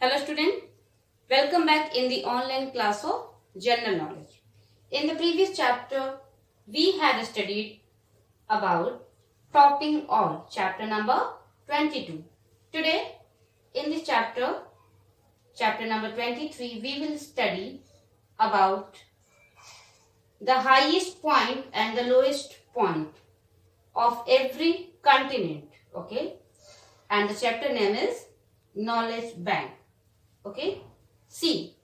Hello student, welcome back in the online class of general knowledge. In the previous chapter, we had studied about topping all, chapter number 22. Today, in this chapter number 23, we will study about the highest point and the lowest point of every continent. Okay, and the chapter name is Knowledge Bank. Okay, see,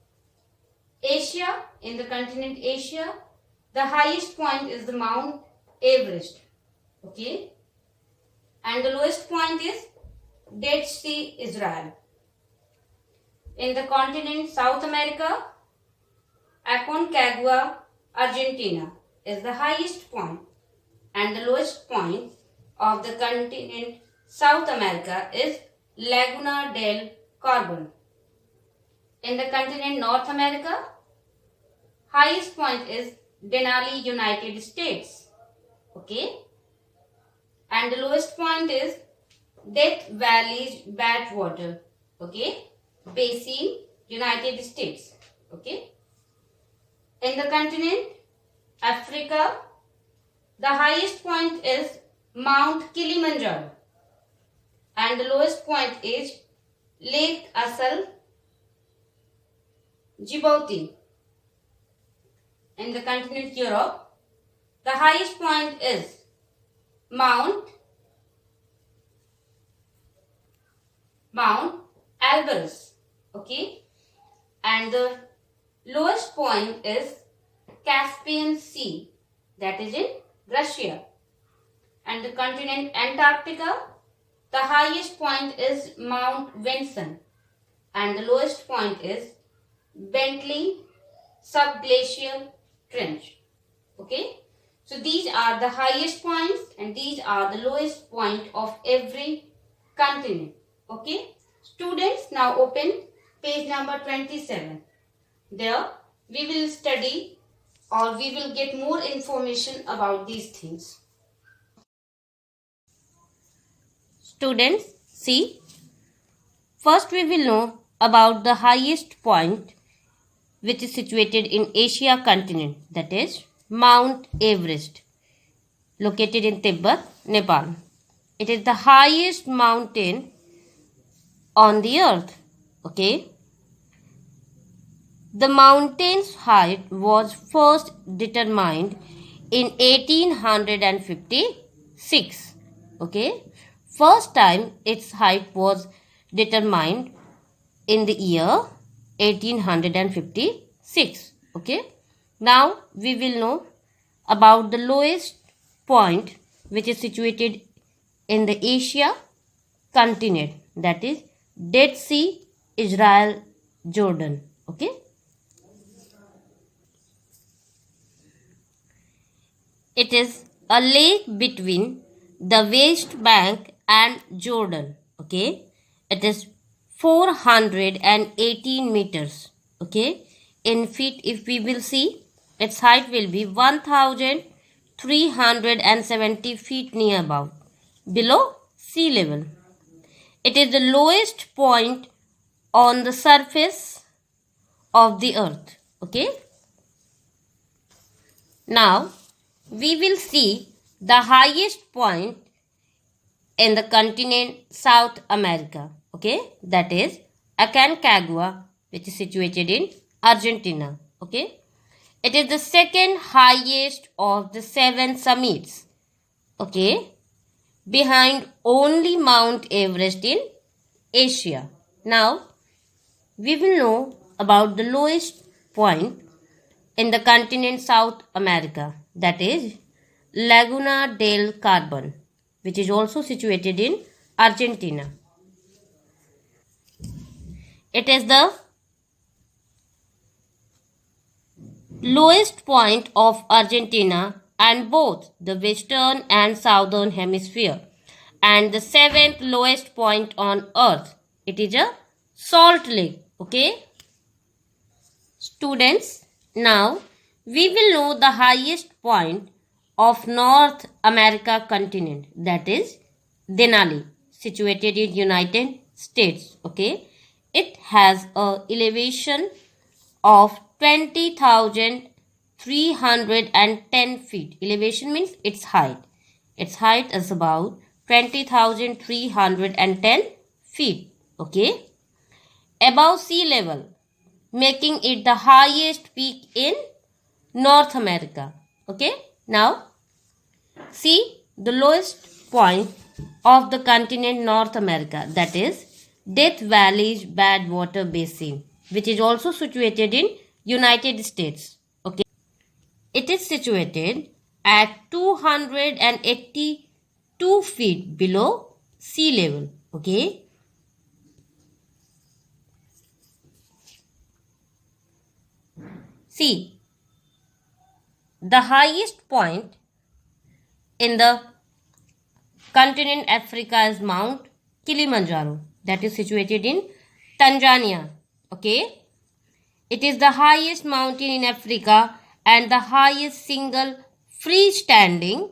Asia, in the continent Asia, the highest point is the Mount Everest. Okay, and the lowest point is Dead Sea, Israel. In the continent South America, Aconcagua, Argentina is the highest point, and the lowest point of the continent South America is Laguna del Carbon. In the continent North America, highest point is Denali, United States. Okay, and the lowest point is Death Valley Badwater. Okay, Basin, United States. Okay, in the continent Africa, the highest point is Mount Kilimanjaro, and the lowest point is Lake Assal, Djibouti. In the continent Europe, the highest point is Mount Elbrus. Okay, and the lowest point is Caspian Sea, that is in Russia. And the continent Antarctica, the highest point is Mount Vinson, and the lowest point is Bentley Subglacial Trench. Okay, so these are the highest points and these are the lowest point of every continent. Okay, students, now open page number 27. There we will study or we will get more information about these things. Students, see, first we will know about the highest point which is situated in Asia continent, that is Mount Everest, located in Tibet, Nepal. It is the highest mountain on the earth. Okay, the mountain's height was first determined in 1856. Okay, first time its height was determined in the year 1856. Okay, now we will know about the lowest point which is situated in the Asia continent, that is Dead Sea, Israel, Jordan. Okay, it is a lake between the West Bank and Jordan. Okay, it is 418 meters. Okay, in feet, if we will see, its height will be 1370 feet near about below sea level. It is the lowest point on the surface of the earth. Okay, now we will see the highest point in the continent South America. Okay, that is Aconcagua, which is situated in Argentina. Okay, it is the second highest of the 7 summits. Okay, behind only Mount Everest in Asia. Now we will know about the lowest point in the continent South America, that is Laguna del Carbon, which is also situated in Argentina. It is the lowest point of Argentina and both the western and southern hemisphere, and the 7th lowest point on earth. It is a salt lake. Okay, students, now we will know the highest point of North America continent, that is Denali, situated in United States. Okay, It has a elevation of 20,310 feet. Elevation means its height. Its height is about 20,310 feet. Okay. Above sea level, making it the highest peak in North America. Okay. Now, see the lowest point of the continent North America, that is Death Valley's Badwater Basin, which is also situated in United States. Okay. It is situated at 282 feet below sea level. Okay. See, the highest point in the continent Africa is Mount Kilimanjaro, that is situated in Tanzania. Okay. It is the highest mountain in Africa and the highest single freestanding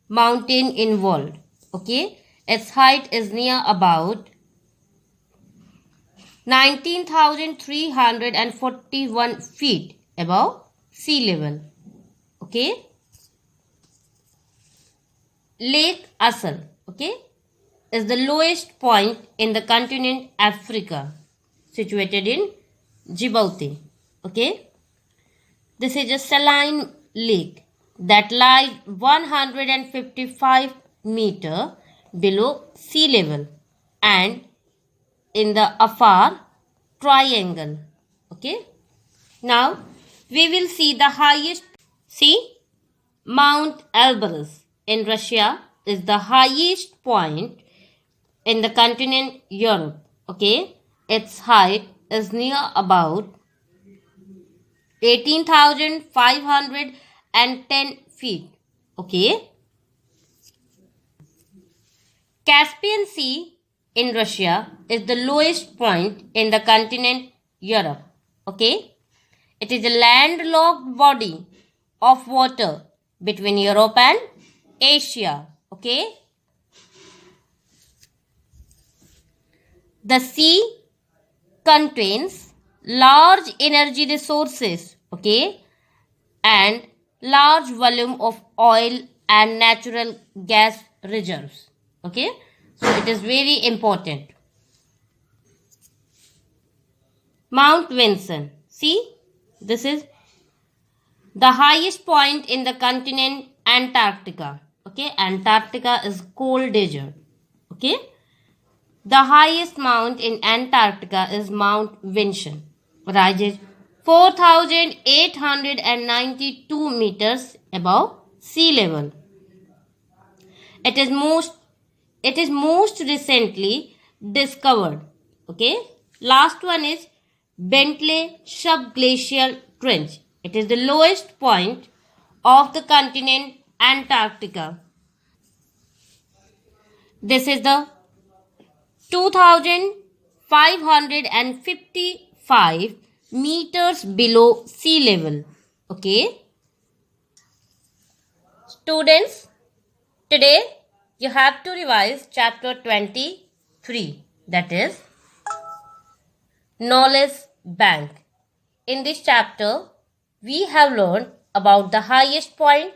mountain in world. Okay. Its height is near about 19,341 feet above sea level. Okay. Lake Assal, okay, is the lowest point in the continent Africa, situated in Djibouti. Okay. This is a saline lake that lies 155 meter below sea level and in the Afar Triangle. Okay. Now we will see the highest. See, Mount Elbrus in Russia is the highest point in the continent Europe. Okay. Its height is near about 18,510 feet. Okay. Caspian Sea in Russia is the lowest point in the continent Europe. Okay. It is a landlocked body of water between Europe and Asia. Okay. The sea contains large energy resources. Okay. And large volume of oil and natural gas reserves. Okay. So it is very important. Mount Vinson. See, this is the highest point in the continent Antarctica. Okay, Antarctica is cold desert. Okay, the highest mount in Antarctica is Mount Vinson. Rises 4,892 meters above sea level. It is most recently discovered. Okay, last one is Bentley Subglacial Trench. It is the lowest point of the continent Antarctica. This is the 2,555 meters below sea level. Okay. Students, today you have to revise chapter 23, that is Knowledge Bank. In this chapter, we have learned about the highest point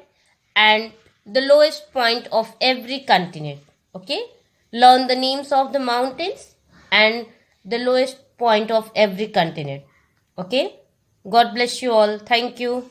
and the lowest point of every continent. Okay. Learn the names of the mountains and the lowest point of every continent. Okay. God bless you all. Thank you.